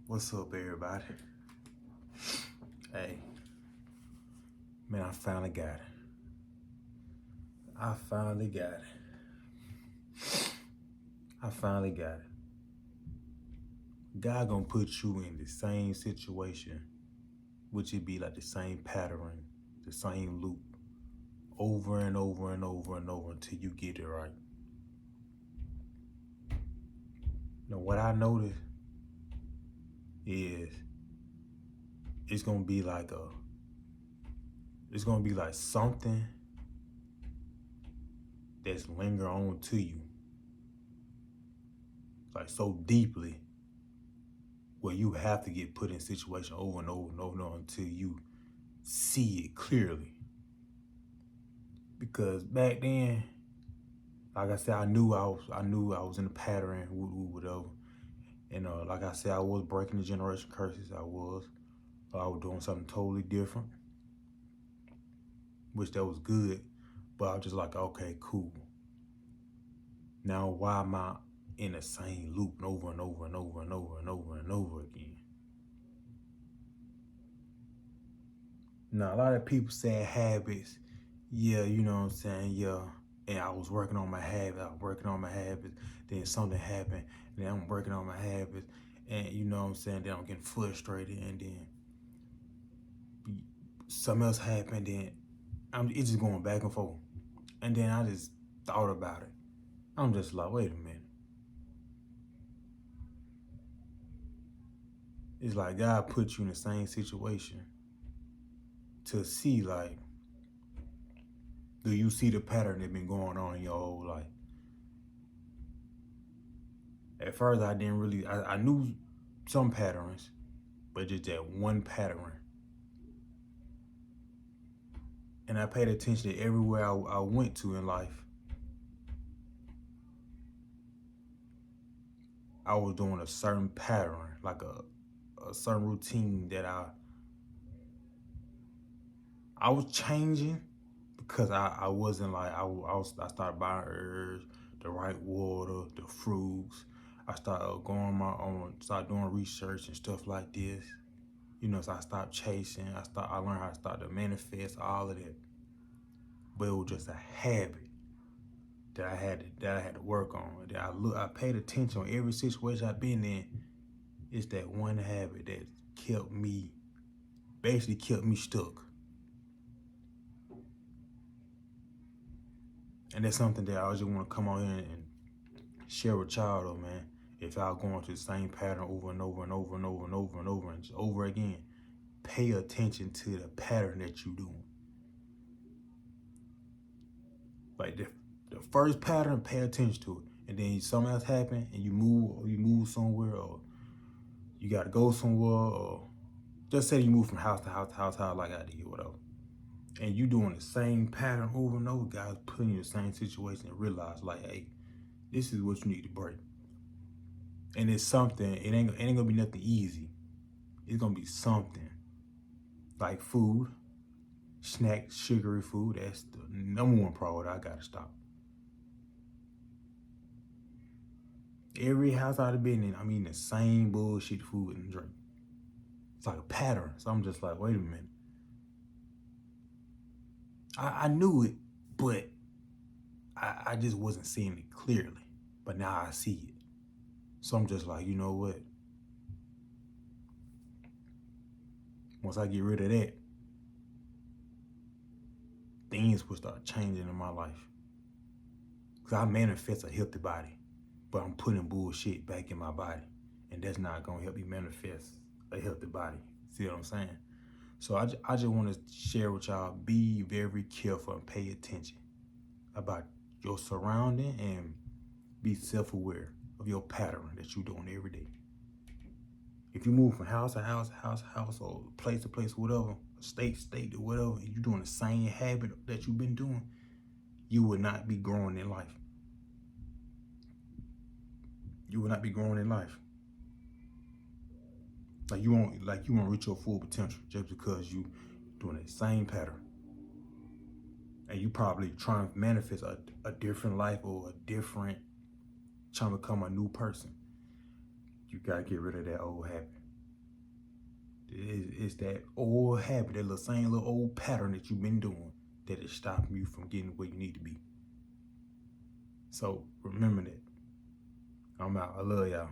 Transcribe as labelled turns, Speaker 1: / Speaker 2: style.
Speaker 1: What's up, everybody? Hey, man, I finally got it. I finally got it. I finally got it. God gonna put you in the same situation, which it be like the same pattern, the same loop, over and over and over and over until you get it right. Now, what I noticed is it's gonna be like something that's linger on to you, like so deeply, where you have to get put in situation over and over and over and over until you see it clearly. Because back then, like I said, I knew I was in the pattern, whatever. And like I said, I was breaking the generation curses. I was doing something totally different, which that was good. But I was just like, okay, cool. Now why am I in the same loop over and over and over and over and over and over again? Now a lot of people say habits. Yeah, you know what I'm saying? Yeah. And I was working on my habits. Then something happened. And then I'm working on my habits. And you know what I'm saying? Then I'm getting frustrated. And then something else happened. Then it's just going back and forth. And then I just thought about it. I'm just like, wait a minute. It's like God put you in the same situation to see, like, do you see the pattern that's been going on in your whole life? At first, I didn't really, I knew some patterns, but just that one pattern. And I paid attention to everywhere I went to in life. I was doing a certain pattern, like a certain routine that I was changing because I wasn't like, I started buying herbs, the right water, the fruits. I started going my own, started doing research and stuff like this. You know, so I stopped chasing. I learned how to start to manifest all of that. But it was just a habit that I had to work on. That I paid attention on every situation I've been in. It's that one habit that basically kept me stuck. And that's something that I just want to come on here and share with y'all though, man. If y'all going through the same pattern over and over and over and over and over and over and just over again, pay attention to the pattern that you're doing. Like the first pattern, pay attention to it. And then something else happen and you move somewhere, or you gotta go somewhere, or just say you move from house to house to house like I did, whatever. And you doing the same pattern over and over, guys putting you in the same situation and realize like, hey, this is what you need to break. And it's something, it ain't gonna be nothing easy. It's gonna be something like food, snacks, sugary food. That's the number one priority. I gotta stop. Every house I've been in, I'm eating the same bullshit food and drink. It's like a pattern. So I'm just like, wait a minute. I knew it, but I just wasn't seeing it clearly. But now I see it. So I'm just like, you know what? Once I get rid of that, things will start changing in my life. Because I manifest a healthy body, but I'm putting bullshit back in my body. And that's not going to help me manifest a healthy body. See what I'm saying? So I just want to share with y'all, be very careful and pay attention about your surrounding and be self-aware of your pattern that you're doing every day. If you move from house to house, or place to place, whatever, state to whatever, and you're doing the same habit that you've been doing, you will not be growing in life. You will not be growing in life. Like you won't reach your full potential just because you doing the same pattern. And you probably trying to manifest a different life, or trying to become a new person. You gotta get rid of that old habit. It's that old habit, that same little old pattern that you've been doing that is stopping you from getting where you need to be. So remember that. I'm out. I love y'all.